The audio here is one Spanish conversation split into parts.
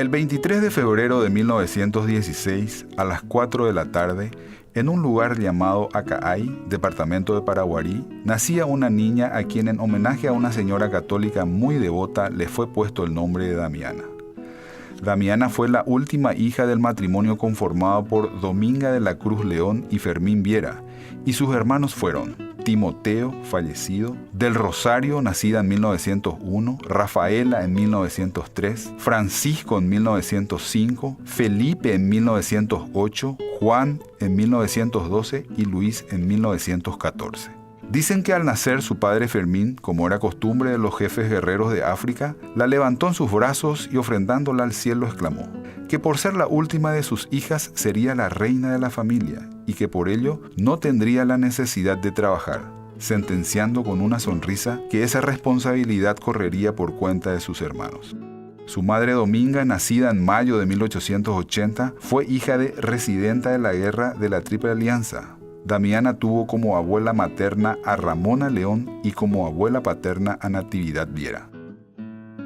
El 23 de febrero de 1916, a las 4 de la tarde, en un lugar llamado Acaay, departamento de Paraguarí, nacía una niña a quien en homenaje a una señora católica muy devota le fue puesto el nombre de Damiana. Damiana fue la última hija del matrimonio conformado por Dominga de la Cruz León y Fermín Viera, y sus hermanos fueron Timoteo, fallecido, Del Rosario, nacida en 1901, Rafaela en 1903, Francisco en 1905, Felipe en 1908, Juan en 1912 y Luis en 1914. Dicen que al nacer su padre Fermín, como era costumbre de los jefes guerreros de África, la levantó en sus brazos y ofrendándola al cielo exclamó que por ser la última de sus hijas sería la reina de la familia y que por ello no tendría la necesidad de trabajar, sentenciando con una sonrisa que esa responsabilidad correría por cuenta de sus hermanos. Su madre Dominga, nacida en mayo de 1880, fue hija de residenta de la guerra de la Triple Alianza. Damiana tuvo como abuela materna a Ramona León y como abuela paterna a Natividad Viera.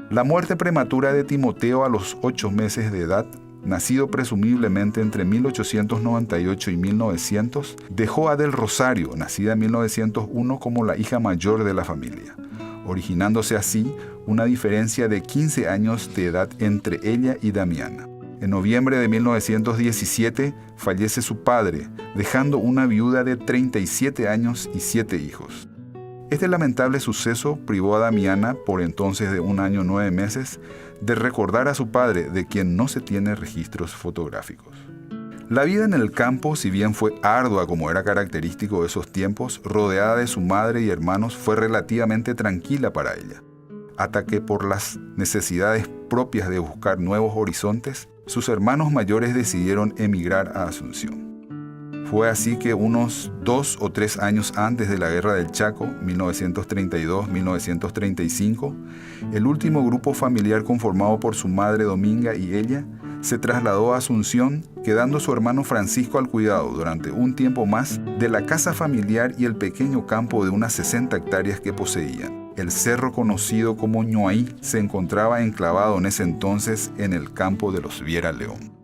La muerte prematura de Timoteo a los 8 meses de edad, nacido presumiblemente entre 1898 y 1900, dejó a Del Rosario, nacida en 1901, como la hija mayor de la familia, originándose así una diferencia de 15 años de edad entre ella y Damiana. En noviembre de 1917 fallece su padre, dejando una viuda de 37 años y 7 hijos. Este lamentable suceso privó a Damiana, por entonces de 1 año 9 meses, de recordar a su padre, de quien no se tiene registros fotográficos. La vida en el campo, si bien fue ardua como era característico de esos tiempos, rodeada de su madre y hermanos, fue relativamente tranquila para ella, hasta que por las necesidades propias de buscar nuevos horizontes, sus hermanos mayores decidieron emigrar a Asunción. Fue así que unos 2 o 3 años antes de la Guerra del Chaco, 1932-1935, el último grupo familiar conformado por su madre Dominga y ella se trasladó a Asunción, quedando su hermano Francisco al cuidado durante un tiempo más de la casa familiar y el pequeño campo de unas 60 hectáreas que poseían. El cerro conocido como Ñuaí se encontraba enclavado en ese entonces en el campo de los Viera León.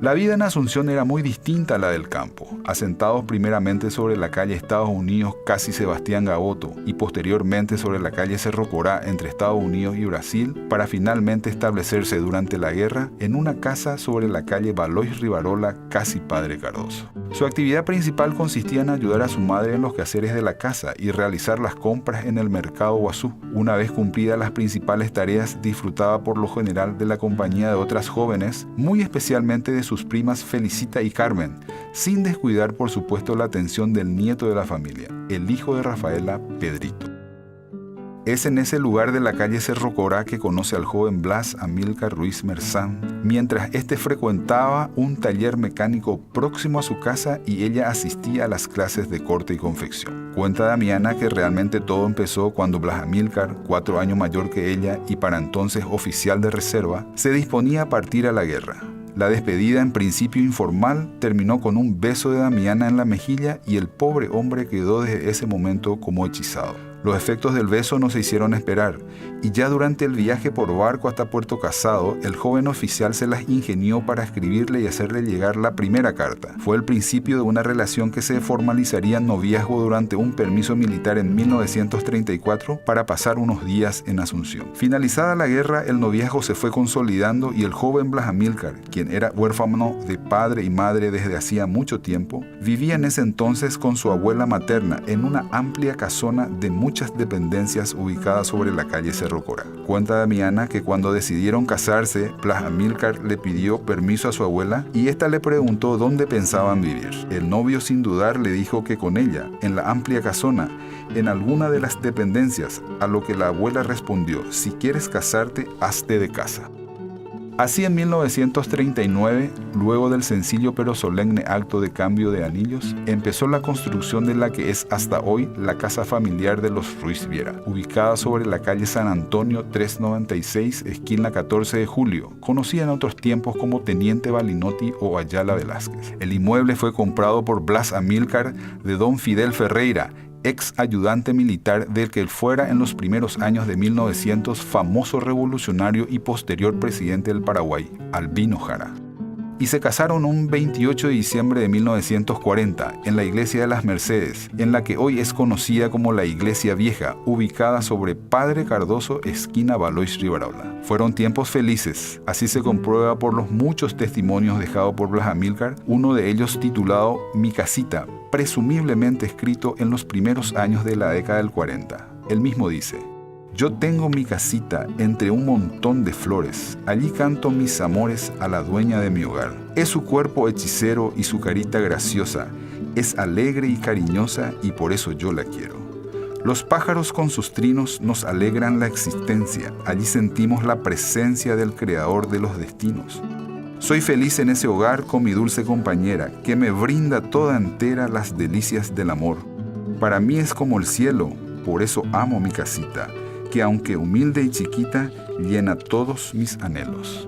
La vida en Asunción era muy distinta a la del campo, asentados primeramente sobre la calle Estados Unidos casi Sebastián Gaboto y posteriormente sobre la calle Cerro Corá entre Estados Unidos y Brasil, para finalmente establecerse durante la guerra en una casa sobre la calle Valois Rivarola casi Padre Cardoso. Su actividad principal consistía en ayudar a su madre en los quehaceres de la casa y realizar las compras en el mercado Guazú. Una vez cumplidas las principales tareas, disfrutaba por lo general de la compañía de otras jóvenes, muy especialmente de sus primas Felicita y Carmen, sin descuidar por supuesto la atención del nieto de la familia, el hijo de Rafaela, Pedrito. Es en ese lugar de la calle Cerro Corá que conoce al joven Blas Amílcar Ruiz Merzán, mientras éste frecuentaba un taller mecánico próximo a su casa y ella asistía a las clases de corte y confección. Cuenta Damiana que realmente todo empezó cuando Blas Amílcar, 4 años mayor que ella y para entonces oficial de reserva, se disponía a partir a la guerra. La despedida, en principio informal, terminó con un beso de Damiana en la mejilla y el pobre hombre quedó desde ese momento como hechizado. Los efectos del beso no se hicieron esperar, y ya durante el viaje por barco hasta Puerto Casado, el joven oficial se las ingenió para escribirle y hacerle llegar la primera carta. Fue el principio de una relación que se formalizaría en noviazgo durante un permiso militar en 1934 para pasar unos días en Asunción. Finalizada la guerra, el noviazgo se fue consolidando y el joven Blas Amílcar, quien era huérfano de padre y madre desde hacía mucho tiempo, vivía en ese entonces con su abuela materna en una amplia casona de muchas dependencias ubicadas sobre la calle Cerro Corá. Cuenta Damiana que cuando decidieron casarse, Blas Amílcar le pidió permiso a su abuela y ésta le preguntó dónde pensaban vivir. El novio sin dudar le dijo que con ella, en la amplia casona, en alguna de las dependencias, a lo que la abuela respondió: si quieres casarte, hazte de casa. Así en 1939, luego del sencillo pero solemne acto de cambio de anillos, empezó la construcción de la que es hasta hoy la casa familiar de los Ruiz Viera, ubicada sobre la calle San Antonio 396, esquina 14 de julio, conocida en otros tiempos como Teniente Balinotti o Ayala Velázquez. El inmueble fue comprado por Blas Amílcar de don Fidel Ferreira, ex ayudante militar del que fuera en los primeros años de 1900 famoso revolucionario y posterior presidente del Paraguay, Albino Jara. Y se casaron un 28 de diciembre de 1940 en la iglesia de las Mercedes, en la que hoy es conocida como la Iglesia Vieja, ubicada sobre Padre Cardoso, esquina Valois Rivarola. Fueron tiempos felices, así se comprueba por los muchos testimonios dejados por Blas Amílcar, uno de ellos titulado Mi casita, presumiblemente escrito en los primeros años de la década del 40. Él mismo dice: yo tengo mi casita entre un montón de flores, allí canto mis amores a la dueña de mi hogar. Es su cuerpo hechicero y su carita graciosa, es alegre y cariñosa y por eso yo la quiero. Los pájaros con sus trinos nos alegran la existencia, allí sentimos la presencia del creador de los destinos. Soy feliz en ese hogar con mi dulce compañera, que me brinda toda entera las delicias del amor. Para mí es como el cielo, por eso amo mi casita, que aunque humilde y chiquita, llena todos mis anhelos.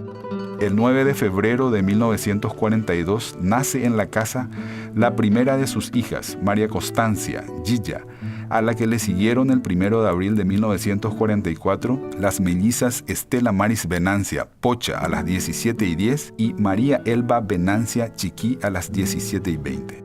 El 9 de febrero de 1942 nace en la casa la primera de sus hijas, María Constancia, Gilla, a la que le siguieron el 1 de abril de 1944 las mellizas Estela Maris Venancia, Pocha, a las 17:10 y María Elba Venancia Chiquí a las 17:20.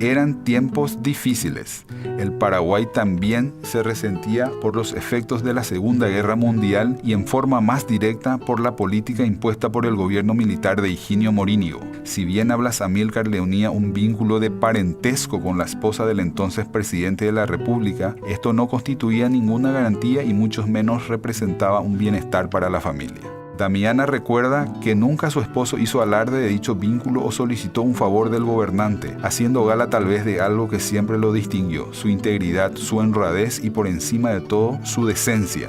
Eran tiempos difíciles. El Paraguay también se resentía por los efectos de la Segunda Guerra Mundial y en forma más directa por la política impuesta por el gobierno militar de Higinio Morínigo. Si bien a Blas Amílcar le unía un vínculo de parentesco con la esposa del entonces presidente de la República, esto no constituía ninguna garantía y mucho menos representaba un bienestar para la familia. Damiana recuerda que nunca su esposo hizo alarde de dicho vínculo o solicitó un favor del gobernante, haciendo gala tal vez de algo que siempre lo distinguió: su integridad, su honradez y por encima de todo, su decencia,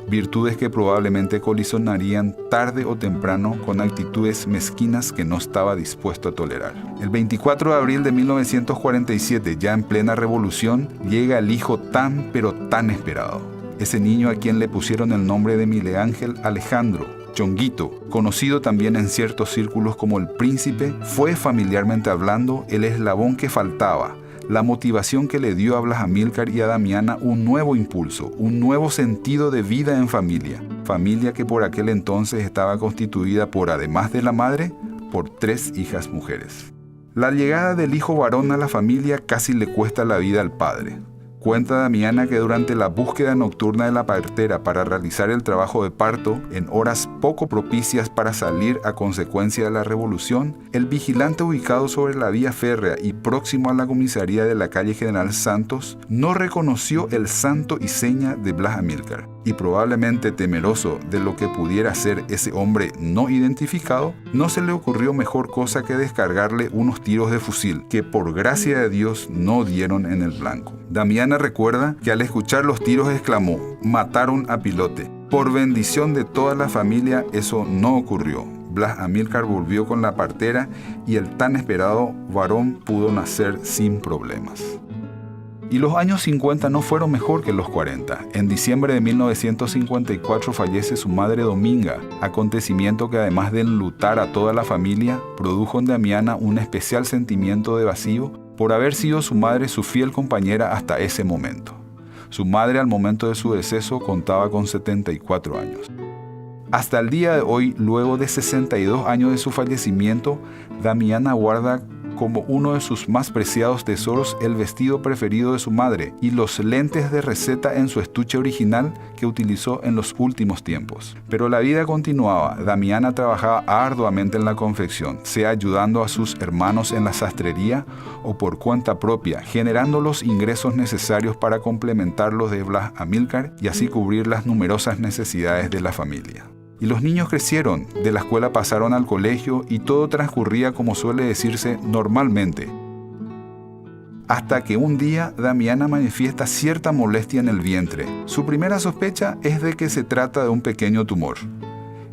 virtudes que probablemente colisionarían tarde o temprano con actitudes mezquinas que no estaba dispuesto a tolerar. El 24 de abril de 1947, ya en plena revolución, llega el hijo tan pero tan esperado. Ese niño a quien le pusieron el nombre de Miguel Ángel Alejandro Chonguito, conocido también en ciertos círculos como el Príncipe, fue familiarmente hablando el eslabón que faltaba, la motivación que le dio a Blas Amílcar y a Damiana un nuevo impulso, un nuevo sentido de vida en familia. Familia que por aquel entonces estaba constituida por, además de la madre, por 3 hijas mujeres. La llegada del hijo varón a la familia casi le cuesta la vida al padre. Cuenta Damiana que durante la búsqueda nocturna de la partera para realizar el trabajo de parto, en horas poco propicias para salir a consecuencia de la revolución, el vigilante ubicado sobre la vía férrea y próximo a la comisaría de la calle General Santos no reconoció el santo y seña de Blas Amílcar, y probablemente temeroso de lo que pudiera ser ese hombre no identificado, no se le ocurrió mejor cosa que descargarle unos tiros de fusil que por gracia de Dios no dieron en el blanco. Damiana recuerda que al escuchar los tiros exclamó: mataron a Pilote. Por bendición de toda la familia eso no ocurrió. Blas Amílcar volvió con la partera y el tan esperado varón pudo nacer sin problemas. Y los años 50 no fueron mejor que los 40. En diciembre de 1954 fallece su madre Dominga, acontecimiento que además de enlutar a toda la familia, produjo en Damiana un especial sentimiento de vacío por haber sido su madre su fiel compañera hasta ese momento. Su madre al momento de su deceso contaba con 74 años. Hasta el día de hoy, luego de 62 años de su fallecimiento, Damiana guarda como uno de sus más preciados tesoros el vestido preferido de su madre y los lentes de receta en su estuche original que utilizó en los últimos tiempos. Pero la vida continuaba. Damiana trabajaba arduamente en la confección, sea ayudando a sus hermanos en la sastrería o por cuenta propia, generando los ingresos necesarios para complementar los de Blas Amílcar y así cubrir las numerosas necesidades de la familia. Y los niños crecieron, de la escuela pasaron al colegio y todo transcurría como suele decirse normalmente. Hasta que un día Damiana manifiesta cierta molestia en el vientre. Su primera sospecha es de que se trata de un pequeño tumor.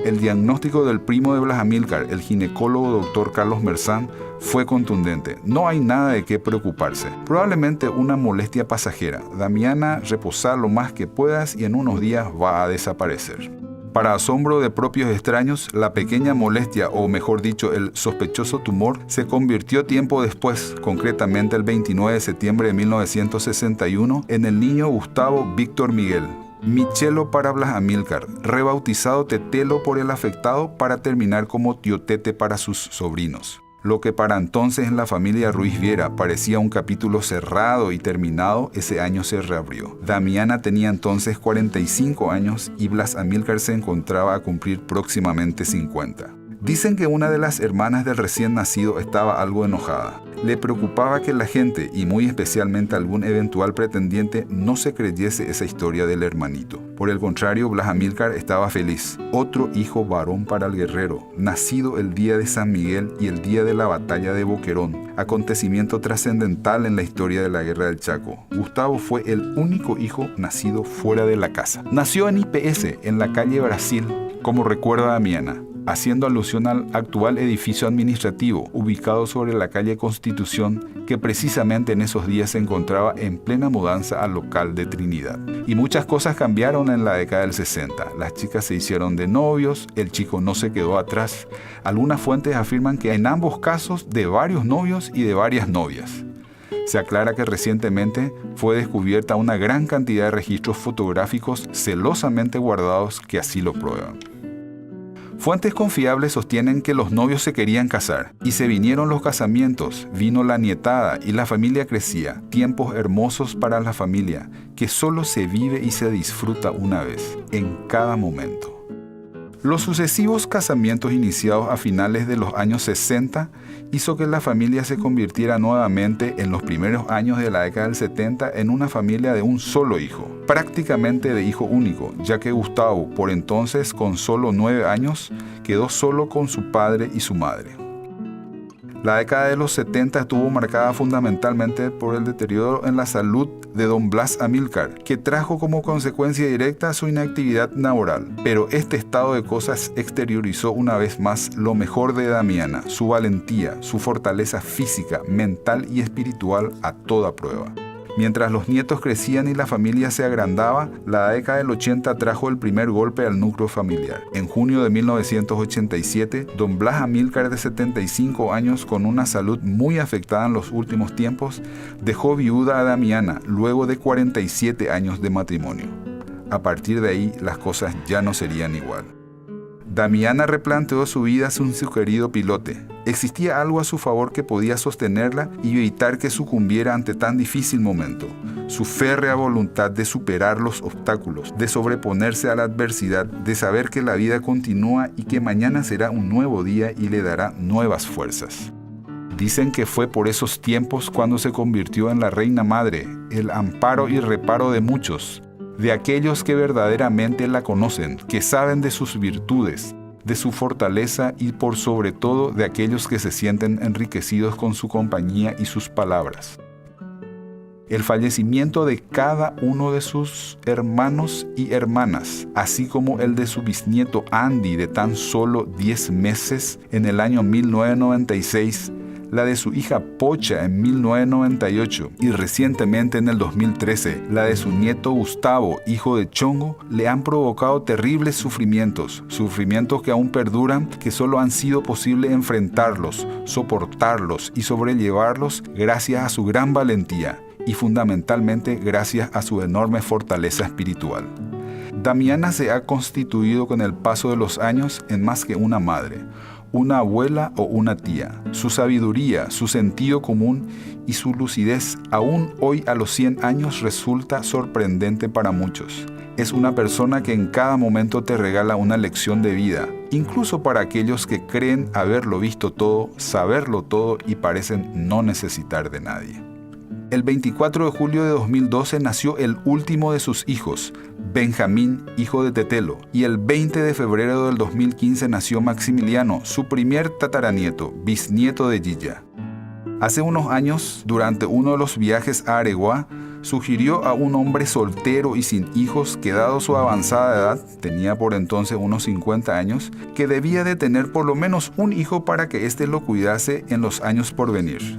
El diagnóstico del primo de Blas Amílcar, el ginecólogo doctor Carlos Merzán, fue contundente. No hay nada de qué preocuparse. Probablemente una molestia pasajera. Damiana, reposa lo más que puedas y en unos días va a desaparecer. Para asombro de propios extraños, la pequeña molestia, o mejor dicho, el sospechoso tumor, se convirtió tiempo después, concretamente el 29 de septiembre de 1961, en el niño Gustavo Víctor Miguel, Michelo para Blas Amílcar, rebautizado Tetelo por el afectado para terminar como Tío Tete para sus sobrinos. Lo que para entonces en la familia Ruiz Viera parecía un capítulo cerrado y terminado, ese año se reabrió. Damiana tenía entonces 45 años y Blas Amílcar se encontraba a cumplir próximamente 50. Dicen que una de las hermanas del recién nacido estaba algo enojada. Le preocupaba que la gente, y muy especialmente algún eventual pretendiente, no se creyese esa historia del hermanito. Por el contrario, Blas Amílcar estaba feliz. Otro hijo varón para el guerrero, nacido el día de San Miguel y el día de la batalla de Boquerón, acontecimiento trascendental en la historia de la Guerra del Chaco. Gustavo fue el único hijo nacido fuera de la casa. Nació en IPS, en la calle Brasil, como recuerda Damiana, haciendo alusión al actual edificio administrativo ubicado sobre la calle Constitución, que precisamente en esos días se encontraba en plena mudanza al local de Trinidad. Y muchas cosas cambiaron en la década del 60. Las chicas se hicieron de novios, el chico no se quedó atrás. Algunas fuentes afirman que en ambos casos de varios novios y de varias novias. Se aclara que recientemente fue descubierta una gran cantidad de registros fotográficos celosamente guardados que así lo prueban. Fuentes confiables sostienen que los novios se querían casar, y se vinieron los casamientos, vino la nietada y la familia crecía, tiempos hermosos para la familia, que solo se vive y se disfruta una vez, en cada momento. Los sucesivos casamientos iniciados a finales de los años 60 hizo que la familia se convirtiera nuevamente en los primeros años de la década del 70 en una familia de un solo hijo, prácticamente de hijo único, ya que Gustavo, por entonces con solo 9 años, quedó solo con su padre y su madre. La década de los 70 estuvo marcada fundamentalmente por el deterioro en la salud de don Blas Amílcar, que trajo como consecuencia directa su inactividad laboral. Pero este estado de cosas exteriorizó una vez más lo mejor de Damiana, su valentía, su fortaleza física, mental y espiritual a toda prueba. Mientras los nietos crecían y la familia se agrandaba, la década del 80 trajo el primer golpe al núcleo familiar. En junio de 1987, don Blas Amílcar, de 75 años, con una salud muy afectada en los últimos tiempos, dejó viuda a Damiana luego de 47 años de matrimonio. A partir de ahí, las cosas ya no serían igual. Damiana replanteó su vida sin su querido pilote. Existía algo a su favor que podía sostenerla y evitar que sucumbiera ante tan difícil momento. Su férrea voluntad de superar los obstáculos, de sobreponerse a la adversidad, de saber que la vida continúa y que mañana será un nuevo día y le dará nuevas fuerzas. Dicen que fue por esos tiempos cuando se convirtió en la reina madre, el amparo y reparo de muchos, de aquellos que verdaderamente la conocen, que saben de sus virtudes, de su fortaleza y por sobre todo de aquellos que se sienten enriquecidos con su compañía y sus palabras. El fallecimiento de cada uno de sus hermanos y hermanas, así como el de su bisnieto Andy de tan solo 10 meses en el año 1996, la de su hija Pocha en 1998 y recientemente en el 2013, la de su nieto Gustavo, hijo de Chongo, le han provocado terribles sufrimientos que aún perduran, que solo han sido posible enfrentarlos, soportarlos y sobrellevarlos gracias a su gran valentía y fundamentalmente gracias a su enorme fortaleza espiritual. Damiana se ha constituido con el paso de los años en más que una madre, una abuela o una tía. Su sabiduría, su sentido común y su lucidez aún hoy a los 100 años resulta sorprendente para muchos. Es una persona que en cada momento te regala una lección de vida, incluso para aquellos que creen haberlo visto todo, saberlo todo y parecen no necesitar de nadie. El 24 de julio de 2012 nació el último de sus hijos, Benjamín, hijo de Tetelo, y el 20 de febrero del 2015 nació Maximiliano, su primer tataranieto, bisnieto de Gilla. Hace unos años, durante uno de los viajes a Areguá, sugirió a un hombre soltero y sin hijos que, dado su avanzada edad, tenía por entonces unos 50 años, que debía de tener por lo menos un hijo para que éste lo cuidase en los años por venir.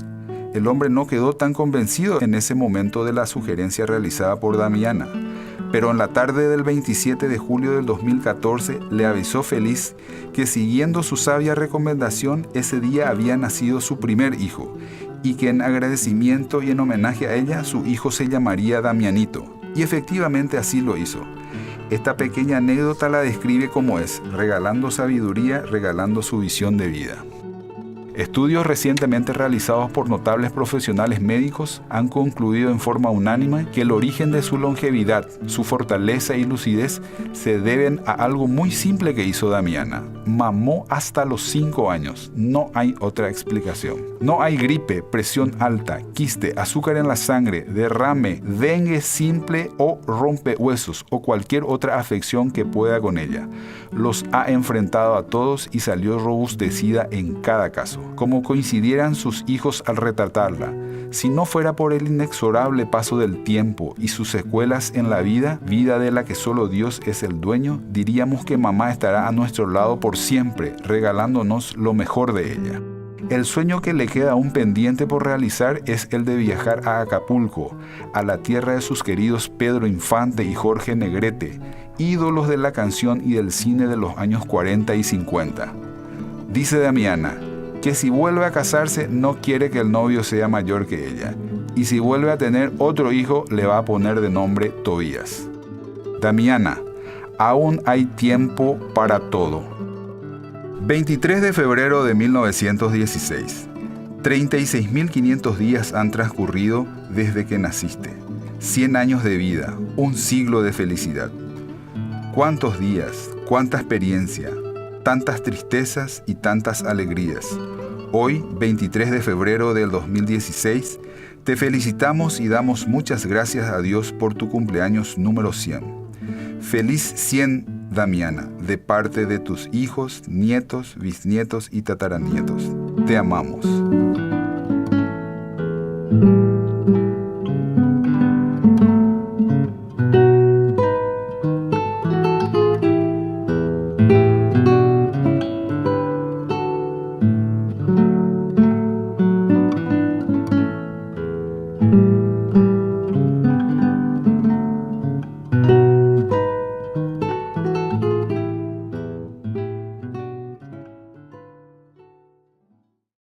El hombre no quedó tan convencido en ese momento de la sugerencia realizada por Damiana. pero en la tarde del 27 de julio del 2014 le avisó feliz que, siguiendo su sabia recomendación, ese día había nacido su primer hijo y que en agradecimiento y en homenaje a ella su hijo se llamaría Damianito. Y efectivamente así lo hizo. Esta pequeña anécdota la describe como es: regalando sabiduría, regalando su visión de vida. Estudios recientemente realizados por notables profesionales médicos han concluido en forma unánime que el origen de su longevidad, su fortaleza y lucidez se deben a algo muy simple que hizo Damiana. Mamó hasta los 5 años. No hay otra explicación. No hay gripe, presión alta, quiste, azúcar en la sangre, derrame, dengue simple o rompehuesos o cualquier otra afección que pueda con ella. Los ha enfrentado a todos y salió robustecida en cada caso. Como coincidieran sus hijos al retratarla. Si no fuera por el inexorable paso del tiempo y sus secuelas en la vida de la que solo Dios es el dueño, diríamos que mamá estará a nuestro lado por siempre, regalándonos lo mejor de ella. El sueño que le queda aún pendiente por realizar es el de viajar a Acapulco, a la tierra de sus queridos Pedro Infante y Jorge Negrete, ídolos de la canción y del cine de los años 40 y 50. Dice Damiana que si vuelve a casarse no quiere que el novio sea mayor que ella, y si vuelve a tener otro hijo le va a poner de nombre Tobías. Damiana, aún hay tiempo para todo. 23 de febrero de 1916. 36.500 días han transcurrido desde que naciste. 100 años de vida, un siglo de felicidad. ¿Cuántos días, cuánta experiencia, tantas tristezas y tantas alegrías? Hoy, 23 de febrero del 2016, te felicitamos y damos muchas gracias a Dios por tu cumpleaños número 100. Feliz 100, Damiana, de parte de tus hijos, nietos, bisnietos y tataranietos. Te amamos.